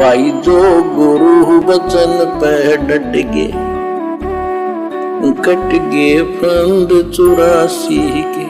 भाई जो गुरु वचन पे डट गए, कट गए फंद 84 के।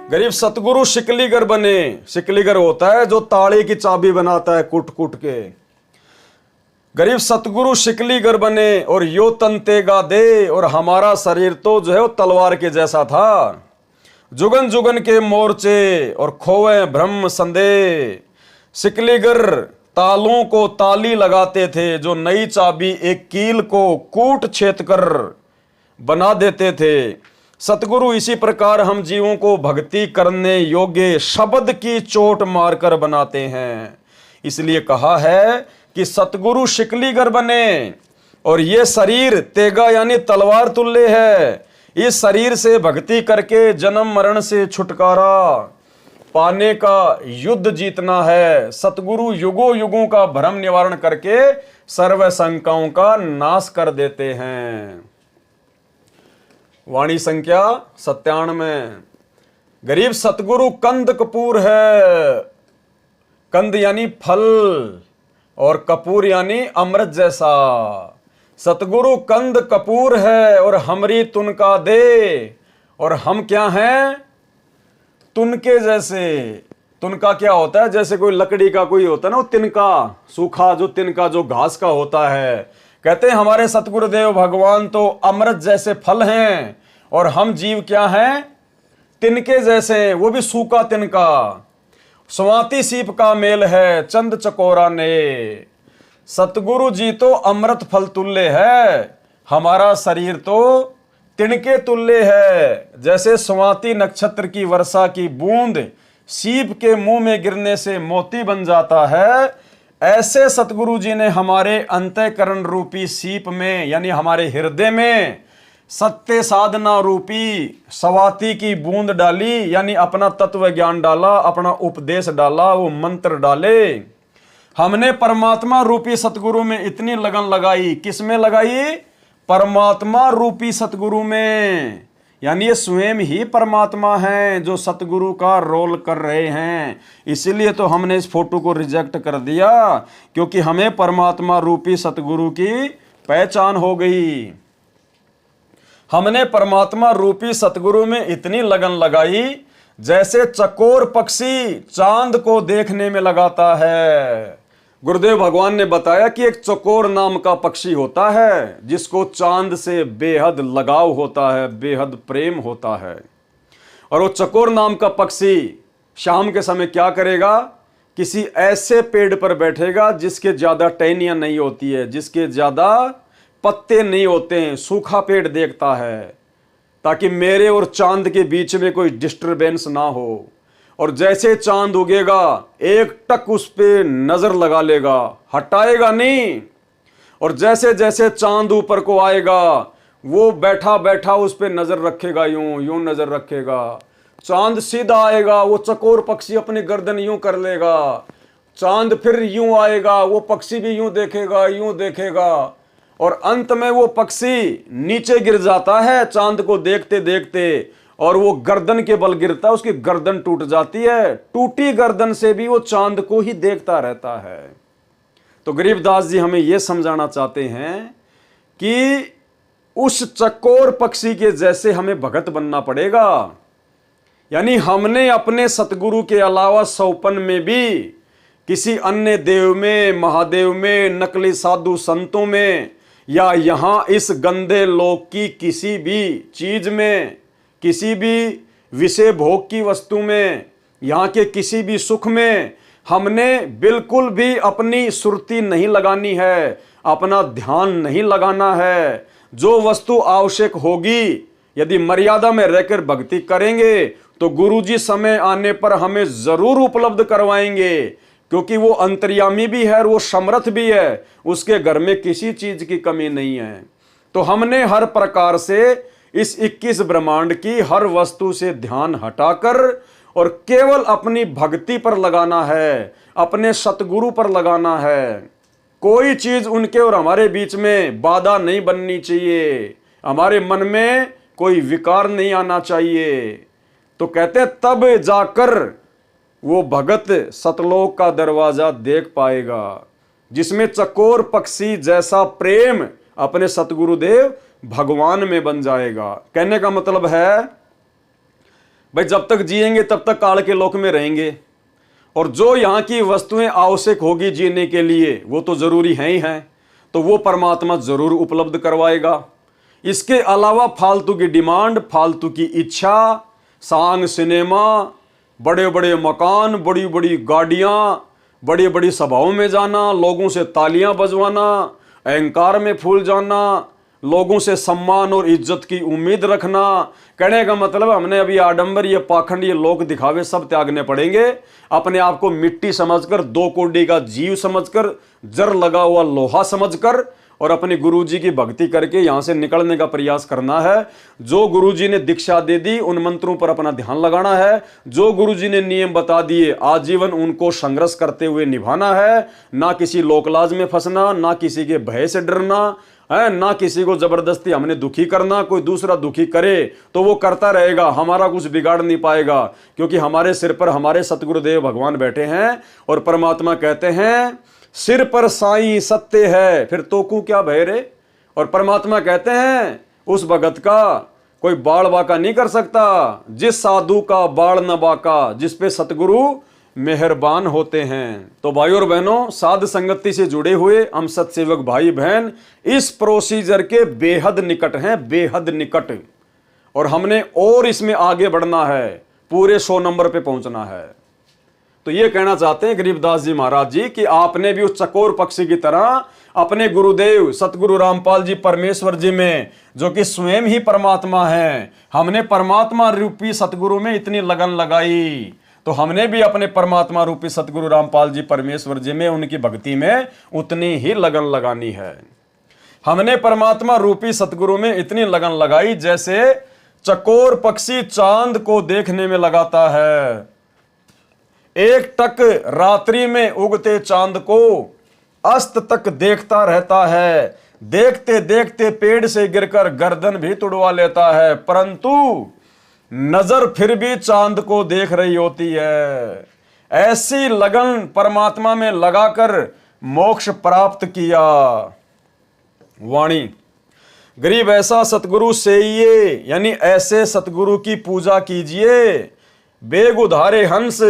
गरीब सतगुरु शिकलीगर बने। शिकलीगर होता है जो ताले की चाबी बनाता है कूट कूट के। गरीब सतगुरु शिकलीगर बने और यो तंतेगा दे। और हमारा शरीर तो जो है वो तलवार के जैसा था। जुगन जुगन के मोर्चे और खोए ब्रह्म संदेह। शिकलीगर तालों को ताली लगाते थे, जो नई चाबी एक कील को कूट छेद कर बना देते थे। सतगुरु इसी प्रकार हम जीवों को भक्ति करने योग्य शब्द की चोट मारकर बनाते हैं। इसलिए कहा है कि सतगुरु शिकलीगर बने। और ये शरीर तेगा यानी तलवार तुल्य है। इस शरीर से भक्ति करके जन्म मरण से छुटकारा पाने का युद्ध जीतना है। सतगुरु युगों युगों का भ्रम निवारण करके सर्व शंकाओं का नाश कर देते हैं। वाणी संख्या 97। गरीब सतगुरु कंद कपूर है। कंद यानी फल और कपूर यानी अमृत जैसा। सतगुरु कंद कपूर है और हमरी तुनका दे। और हम क्या हैं? तुनके जैसे। तुनका क्या होता है? जैसे कोई लकड़ी का कोई होता है ना, वो तिनका, सूखा जो तिनका जो घास का होता है। कहते हैं हमारे सतगुरुदेव भगवान तो अमृत जैसे फल हैं और हम जीव क्या हैं? तिनके जैसे, वो भी सूखा तिनका। स्वाति सीप का मेल है चंद चकोरा ने। सतगुरु जी तो अमृत फल तुल्य है, हमारा शरीर तो तिनके तुल्य है। जैसे स्वाति नक्षत्र की वर्षा की बूंद सीप के मुंह में गिरने से मोती बन जाता है, ऐसे सतगुरु जी ने हमारे अंतःकरण रूपी सीप में यानी हमारे हृदय में सत्य साधना रूपी स्वाति की बूंद डाली, यानी अपना तत्व ज्ञान डाला, अपना उपदेश डाला, वो मंत्र डाले। हमने परमात्मा रूपी सतगुरु में इतनी लगन लगाई। किस में लगाई? परमात्मा रूपी सतगुरु में। यानी ये स्वयं ही परमात्मा हैं जो सतगुरु का रोल कर रहे हैं। इसीलिए तो हमने इस फोटो को रिजेक्ट कर दिया, क्योंकि हमें परमात्मा रूपी सतगुरु की पहचान हो गई। हमने परमात्मा रूपी सतगुरु में इतनी लगन लगाई जैसे चकोर पक्षी चांद को देखने में लगाता है। गुरुदेव भगवान ने बताया कि एक चकोर नाम का पक्षी होता है जिसको चांद से बेहद लगाव होता है, बेहद प्रेम होता है। और वो चकोर नाम का पक्षी शाम के समय क्या करेगा? किसी ऐसे पेड़ पर बैठेगा जिसके ज्यादा टहनियां नहीं होती है, जिसके ज्यादा पत्ते नहीं होते हैं, सूखा पेड़ देखता है, ताकि मेरे और चांद के बीच में कोई डिस्टरबेंस ना हो। और जैसे चांद उगेगा एक टक उस पे नजर लगा लेगा, हटाएगा नहीं। और जैसे जैसे चांद ऊपर को आएगा वो बैठा बैठा उस पे नजर रखेगा, यूं यूं नजर रखेगा। चांद सीधा आएगा, वो चकोर पक्षी अपनी गर्दन यूं कर लेगा। चांद फिर यूं आएगा, वो पक्षी भी यूं देखेगा, यूं देखेगा। और अंत में वो पक्षी नीचे गिर जाता है चांद को देखते देखते, और वो गर्दन के बल गिरता है, उसकी गर्दन टूट जाती है। टूटी गर्दन से भी वो चांद को ही देखता रहता है। तो गरीबदास जी हमें यह समझाना चाहते हैं कि उस चकोर पक्षी के जैसे हमें भगत बनना पड़ेगा। यानी हमने अपने सतगुरु के अलावा सौपन में भी किसी अन्य देव में, महादेव में, नकली साधु संतों में, या यहां इस गंदे लोक की किसी भी चीज में, किसी भी विषय भोग की वस्तु में, यहाँ के किसी भी सुख में हमने बिल्कुल भी अपनी सुरती नहीं लगानी है, अपना ध्यान नहीं लगाना है। जो वस्तु आवश्यक होगी, यदि मर्यादा में रहकर भक्ति करेंगे तो गुरुजी समय आने पर हमें जरूर उपलब्ध करवाएंगे, क्योंकि वो अंतर्यामी भी है और वो समर्थ भी है। उसके घर में किसी चीज की कमी नहीं है। तो हमने हर प्रकार से इस 21 ब्रह्मांड की हर वस्तु से ध्यान हटाकर और केवल अपनी भक्ति पर लगाना है, अपने सतगुरु पर लगाना है। कोई चीज उनके और हमारे बीच में बाधा नहीं बननी चाहिए, हमारे मन में कोई विकार नहीं आना चाहिए। तो कहते तब जाकर वो भगत सतलोक का दरवाजा देख पाएगा। जिसमें चकोर पक्षी जैसा प्रेम अपने सतगुरुदेव भगवान में बन जाएगा। कहने का मतलब है भाई जब तक जिएंगे तब तक काल के लोक में रहेंगे, और जो यहाँ की वस्तुएं आवश्यक होगी जीने के लिए वो तो जरूरी हैं ही हैं, तो वो परमात्मा जरूर उपलब्ध करवाएगा। इसके अलावा फालतू की डिमांड, फालतू की इच्छा, सांग सिनेमा, बड़े बड़े मकान, बड़ी बड़ी गाड़ियां, बड़ी बड़ी सभाओं में जाना, लोगों से तालियां बजवाना, अहंकार में फूल जाना, लोगों से सम्मान और इज्जत की उम्मीद रखना। कहने का मतलब हमने अभी आडंबर, ये पाखंड, ये लोक दिखावे सब त्यागने पड़ेंगे। अपने आप को मिट्टी समझकर, दो कोडी का जीव समझकर, जर लगा हुआ लोहा समझकर और अपने गुरुजी की भक्ति करके यहां से निकलने का प्रयास करना है। जो गुरुजी ने दीक्षा दे दी उन मंत्रों पर अपना ध्यान लगाना है। जो गुरुजी ने नियम बता दिए आजीवन उनको संघर्ष करते हुए निभाना है। ना किसी लोकलाज में फंसना, ना किसी के भय से डरना है, ना किसी को जबरदस्ती हमने दुखी करना। कोई दूसरा दुखी करे तो वो करता रहेगा, हमारा कुछ बिगाड़ नहीं पाएगा, क्योंकि हमारे सिर पर हमारे सतगुरुदेव भगवान बैठे हैं। और परमात्मा कहते हैं सिर पर साईं सत्य है, फिर तो को क्या भय रे। और परमात्मा कहते हैं उस भगत का कोई बाल बाका नहीं कर सकता, जिस साधु का बाल न बाका, जिस पे सतगुरु मेहरबान होते हैं। तो भाई और बहनों, साध संगति से जुड़े हुए हम सत्सेवक भाई बहन इस प्रोसीजर के बेहद निकट हैं, बेहद निकट। और हमने और इसमें आगे बढ़ना है, पूरे 100 नंबर पे पहुंचना है। तो ये कहना चाहते हैं गरीबदास जी महाराज जी कि आपने भी उस चकोर पक्षी की तरह अपने गुरुदेव सतगुरु रामपाल जी परमेश्वर जी में, जो कि स्वयं ही परमात्मा है, हमने परमात्मा रूपी सतगुरु में इतनी लगन लगाई, तो हमने भी अपने परमात्मा रूपी सतगुरु रामपाल जी परमेश्वर जी में, उनकी भक्ति में उतनी ही लगन लगानी है। हमने परमात्मा रूपी सतगुरु में इतनी लगन लगाई जैसे चकोर पक्षी चांद को देखने में लगाता है। एक टक रात्रि में उगते चांद को अस्त तक देखता रहता है, देखते देखते पेड़ से गिरकर गर्दन भी तुड़वा लेता है, परंतु नजर फिर भी चांद को देख रही होती है। ऐसी लगन परमात्मा में लगाकर मोक्ष प्राप्त किया। वाणी गरीब ऐसा सतगुरु सेइये, यानी ऐसे सतगुरु की पूजा कीजिए। बेग उधारे हंस,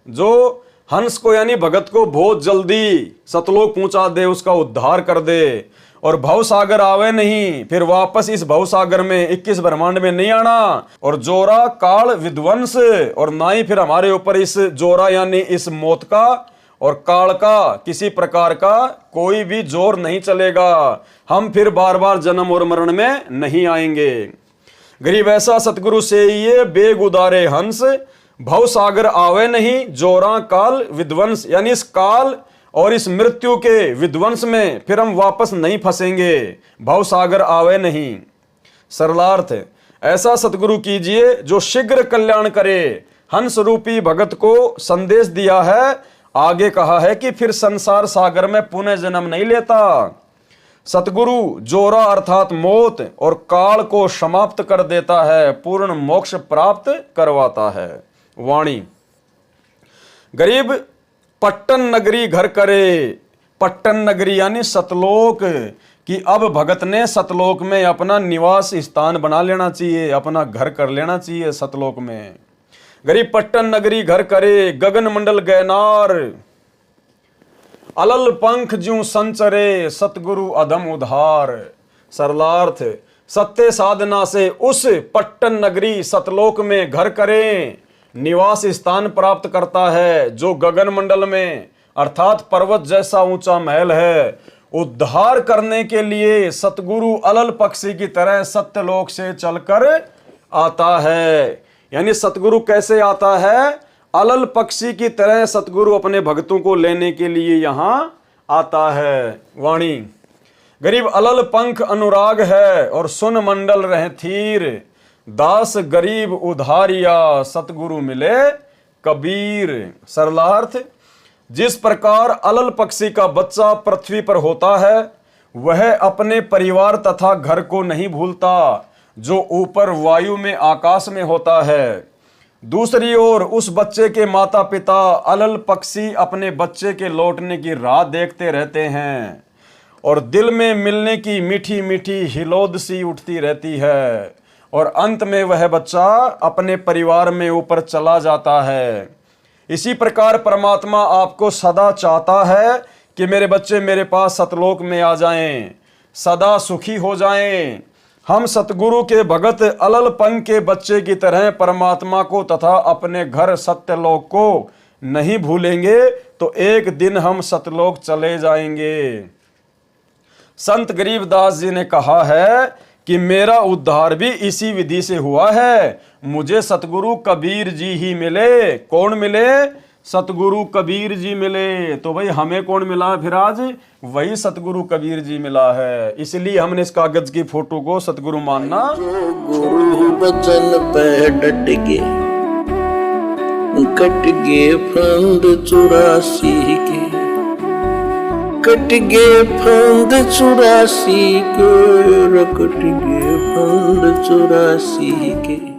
जो हंस को यानी भगत को बहुत जल्दी सतलोक पहुंचा दे, उसका उद्धार कर दे। और भव सागर आवे नहीं, फिर वापस इस भव सागर में 21 ब्रह्मांड में नहीं आना। और जोरा काल विध्वंस, और ना ही फिर हमारे ऊपर इस जोरा यानी इस मौत का और काल का किसी प्रकार का कोई भी जोर नहीं चलेगा। हम फिर बार बार जन्म और मरण में नहीं आएंगे। गरीब ऐसा सतगुरु से ये बेग उदारे हंस, भव सागर आवे नहीं, जोरा काल विध्वंस, यानी इस काल और इस मृत्यु के विध्वंस में फिर हम वापस नहीं फंसेंगे। भव सागर आवे नहीं। सरलार्थ ऐसा सतगुरु कीजिए जो शीघ्र कल्याण करे। हंस रूपी भगत को संदेश दिया है, आगे कहा है कि फिर संसार सागर में पुनः जन्म नहीं लेता। सतगुरु जोरा अर्थात मौत और काल को समाप्त कर देता है, पूर्ण मोक्ष प्राप्त करवाता है। वाणी गरीब पट्टन नगरी घर करे। पट्टन नगरी यानी सतलोक, कि अब भगत ने सतलोक में अपना निवास स्थान बना लेना चाहिए, अपना घर कर लेना चाहिए सतलोक में। गरीब पट्टन नगरी घर करे, गगन मंडल गैनार, अलल पंख ज्यों संचरे, सतगुरु अधम उधार। सरलार्थ सत्य साधना से उस पट्टन नगरी सतलोक में घर करें, निवास स्थान प्राप्त करता है, जो गगन मंडल में अर्थात पर्वत जैसा ऊंचा महल है। उद्धार करने के लिए सतगुरु अलल पक्षी की तरह सत्यलोक से चलकर आता है। यानी सतगुरु कैसे आता है? अलल पक्षी की तरह सतगुरु अपने भक्तों को लेने के लिए यहां आता है। वाणी गरीब अलल पंख अनुराग है और सुन मंडल रहे थीर, दास गरीब उधारिया सतगुरु मिले कबीर। सरलार्थ जिस प्रकार अलल पक्षी का बच्चा पृथ्वी पर होता है, वह अपने परिवार तथा घर को नहीं भूलता, जो ऊपर वायु में आकाश में होता है। दूसरी ओर उस बच्चे के माता पिता अलल पक्षी अपने बच्चे के लौटने की राह देखते रहते हैं और दिल में मिलने की मीठी मीठी हिलोद सी उठती रहती है और अंत में वह बच्चा अपने परिवार में ऊपर चला जाता है। इसी प्रकार परमात्मा आपको सदा चाहता है कि मेरे बच्चे मेरे पास सतलोक में आ जाएं, सदा सुखी हो जाएं। हम सतगुरु के भगत अलल पंख के बच्चे की तरह परमात्मा को तथा अपने घर सत्यलोक को नहीं भूलेंगे तो एक दिन हम सतलोक चले जाएंगे। संत गरीबदास जी ने कहा है कि मेरा उद्धार भी इसी विधि से हुआ है। मुझे सतगुरु कबीर जी ही मिले। कौन मिले? सतगुरु कबीर जी मिले। तो भाई हमें कौन मिला फिर आज? वही सतगुरु कबीर जी मिला है। इसलिए हमने इस कागज की फोटो को सतगुरु मानना। जो गुरु बचन पे डट गए, कट गए फंद 84 के, कट गए फंद 84 के, कट गए फंद 84 के।